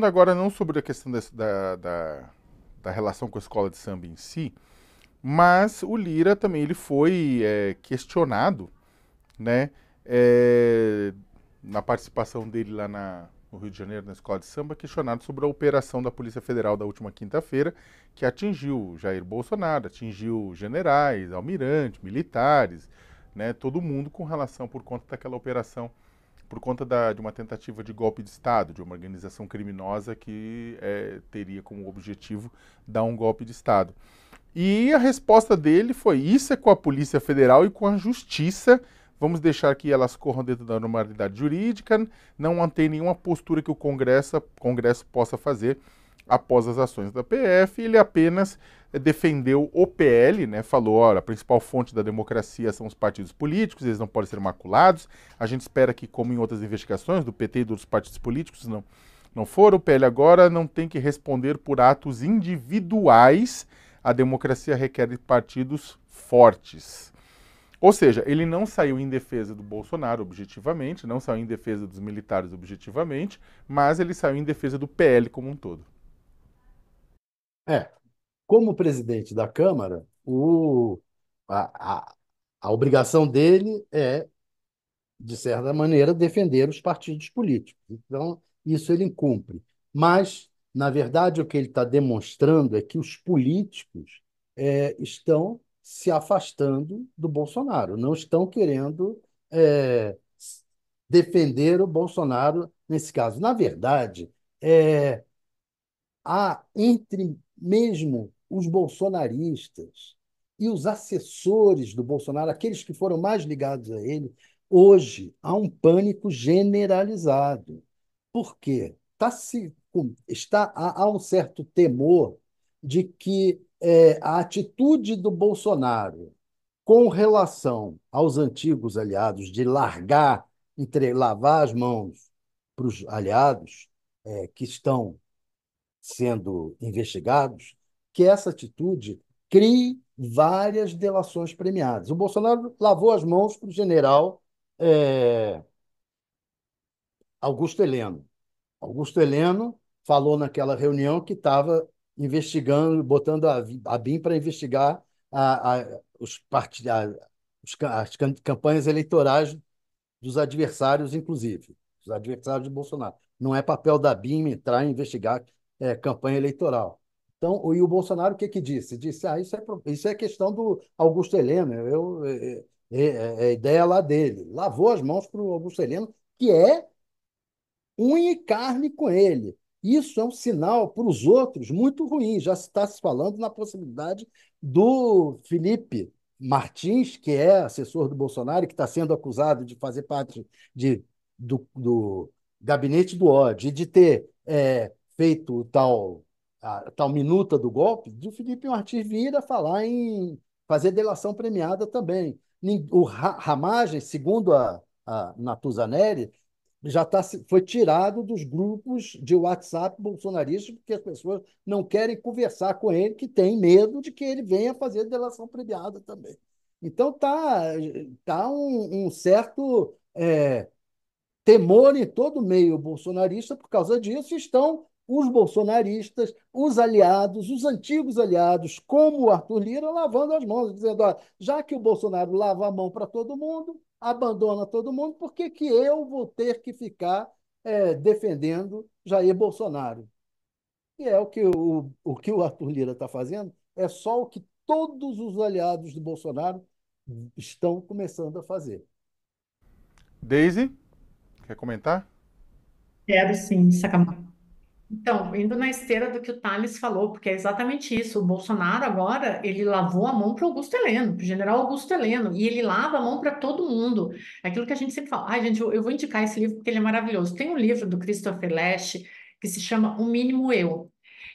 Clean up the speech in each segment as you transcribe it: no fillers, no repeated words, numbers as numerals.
Agora não sobre a questão da relação com a escola de samba em si, mas o Lira também ele foi questionado, né, é, na participação dele lá no Rio de Janeiro, na escola de samba, questionado sobre a operação da Polícia Federal da última quinta-feira, que atingiu Jair Bolsonaro, atingiu generais, almirantes, militares, né, todo mundo com relação por conta daquela operação, por conta de uma tentativa de golpe de Estado, de uma organização criminosa que teria como objetivo dar um golpe de Estado. E a resposta dele foi: isso é com a Polícia Federal e com a Justiça. Vamos deixar que elas corram dentro da normalidade jurídica. Não tem nenhuma postura que o Congresso possa fazer após as ações da PF. Ele apenas defendeu o PL, né? Falou: olha, a principal fonte da democracia são os partidos políticos, eles não podem ser maculados. A gente espera que, como em outras investigações do PT e dos partidos políticos, não for. O PL agora não tem que responder por atos individuais. A democracia requer partidos fortes. Ou seja, ele não saiu em defesa do Bolsonaro objetivamente, não saiu em defesa dos militares objetivamente, mas ele saiu em defesa do PL como um todo. É, como presidente da Câmara, a, a, a obrigação dele é, de certa maneira, defender os partidos políticos. Então, isso ele cumpre. Mas, na verdade, o que ele está demonstrando é que os políticos estão se afastando do Bolsonaro, não estão querendo é, defender o Bolsonaro nesse caso. Na verdade, é, há entre mesmo os bolsonaristas e os assessores do Bolsonaro, aqueles que foram mais ligados a ele, hoje há um pânico generalizado. Por quê? Há um certo temor de que a atitude do Bolsonaro com relação aos antigos aliados de lavar as mãos para os aliados que estão sendo investigados, que essa atitude crie várias delações premiadas. O Bolsonaro lavou as mãos para o general eh, Augusto Heleno. Augusto Heleno falou naquela reunião que estava investigando, botando a BIM para investigar os as campanhas eleitorais dos adversários, inclusive, dos adversários de Bolsonaro. Não é papel da BIM entrar e investigar campanha eleitoral. Então, e o Bolsonaro o que que disse? Disse, isso é questão do Augusto Heleno, é ideia lá dele. Lavou as mãos para o Augusto Heleno, que é unha e carne com ele. Isso é um sinal para os outros muito ruim. Já está se falando na possibilidade do Felipe Martins, que é assessor do Bolsonaro, e que está sendo acusado de fazer parte do gabinete do ódio e de ter feito a tal minuta do golpe, de o Felipe Martins vir a falar em fazer delação premiada também. O Ramagem, segundo a Natuzaneri, foi tirado dos grupos de WhatsApp bolsonaristas, porque as pessoas não querem conversar com ele, que têm medo de que ele venha fazer delação premiada também. Então tá um certo temor em todo o meio bolsonarista por causa disso. Estão os bolsonaristas, os aliados, os antigos aliados, como o Arthur Lira, lavando as mãos, dizendo: "Olha, já que o Bolsonaro lava a mão para todo mundo, abandona todo mundo, por que que eu vou ter que ficar defendendo Jair Bolsonaro?" E é o que o Arthur Lira está fazendo, é só o que todos os aliados do Bolsonaro estão começando a fazer. Daisy, quer comentar? Quero sim, Sacamão. Então, indo na esteira do que o Thales falou, porque é exatamente isso. O Bolsonaro agora, ele lavou a mão para Augusto Heleno, para o general Augusto Heleno, e ele lava a mão para todo mundo. É aquilo que a gente sempre fala. Ai, gente, eu vou indicar esse livro porque ele é maravilhoso. Tem um livro do Christopher Lasch que se chama O Mínimo Eu.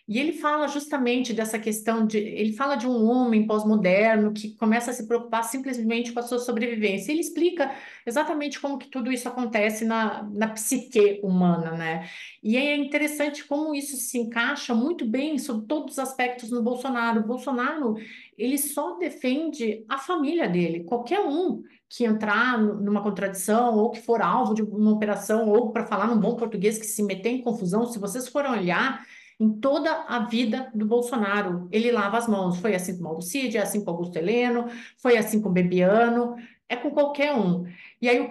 E ele fala justamente dessa questão ele fala de um homem pós-moderno que começa a se preocupar simplesmente com a sua sobrevivência. Ele explica exatamente como que tudo isso acontece na psique humana, né? E é interessante como isso se encaixa muito bem sobre todos os aspectos no Bolsonaro. O Bolsonaro, ele só defende a família dele. Qualquer um que entrar numa contradição ou que for alvo de uma operação ou, para falar num bom português, que se meter em confusão, se vocês forem olhar em toda a vida do Bolsonaro, ele lava as mãos. Foi assim com o Mauro Cid, é assim com o Augusto Heleno, foi assim com o Bebiano, é com qualquer um. E aí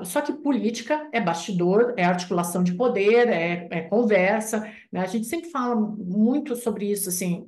só que política é bastidor, é articulação de poder, é conversa, né? A gente sempre fala muito sobre isso, assim,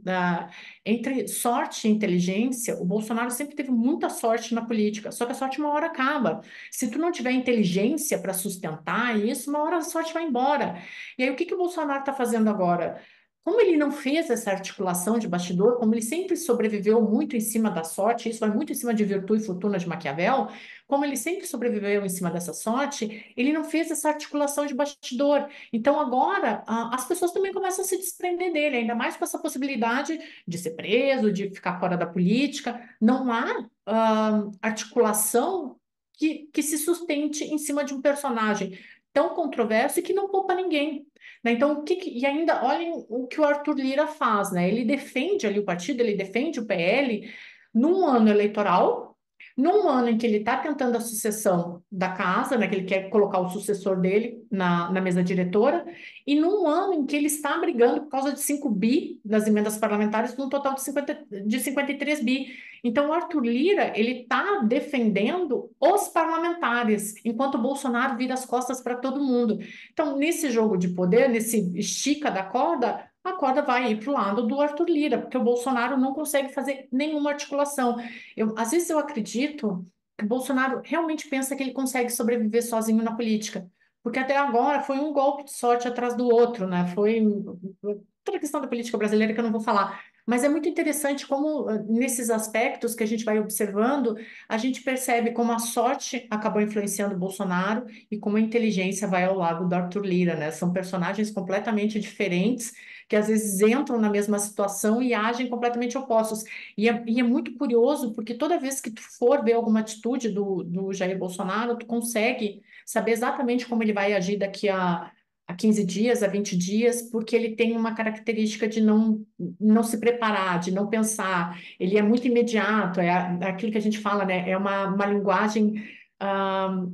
entre sorte e inteligência. O Bolsonaro sempre teve muita sorte na política, só que a sorte uma hora acaba. Se tu não tiver inteligência para sustentar isso, uma hora a sorte vai embora. E aí, o que que o Bolsonaro está fazendo agora? Como ele não fez essa articulação de bastidor, como ele sempre sobreviveu muito em cima da sorte, isso vai muito em cima de virtude e fortuna de Maquiavel, como ele sempre sobreviveu em cima dessa sorte, ele não fez essa articulação de bastidor. Então, agora, as pessoas também começam a se desprender dele, ainda mais com essa possibilidade de ser preso, de ficar fora da política. Não há articulação que se sustente em cima de um personagem tão controverso e que não poupa ninguém. Né? Então, e ainda olhem o que o Arthur Lira faz, né? Ele defende ali o partido, ele defende o PL num ano eleitoral, num ano em que ele está tentando a sucessão da casa, né? Que ele quer colocar o sucessor dele na mesa diretora, e num ano em que ele está brigando por causa de 5 bi das emendas parlamentares, num total de 53 bi. Então, o Arthur Lira, ele está defendendo os parlamentares, enquanto o Bolsonaro vira as costas para todo mundo. Então, nesse jogo de poder, nesse estica da corda, a corda vai ir para o lado do Arthur Lira, porque o Bolsonaro não consegue fazer nenhuma articulação. Às vezes eu acredito que o Bolsonaro realmente pensa que ele consegue sobreviver sozinho na política, porque até agora foi um golpe de sorte atrás do outro, né? Foi toda a questão da política brasileira que eu não vou falar. Mas é muito interessante como, nesses aspectos que a gente vai observando, a gente percebe como a sorte acabou influenciando o Bolsonaro e como a inteligência vai ao lado do Arthur Lira, né? São personagens completamente diferentes que às vezes entram na mesma situação e agem completamente opostos. E é muito curioso, porque toda vez que tu for ver alguma atitude do Jair Bolsonaro, tu consegue saber exatamente como ele vai agir daqui a 15 dias, a 20 dias, porque ele tem uma característica de não se preparar, de não pensar. Ele é muito imediato, é aquilo que a gente fala, né? É uma linguagem ah,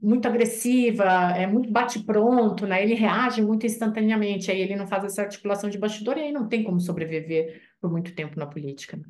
muito agressiva, é muito bate-pronto, né? Ele reage muito instantaneamente, aí ele não faz essa articulação de bastidor e aí não tem como sobreviver por muito tempo na política, né?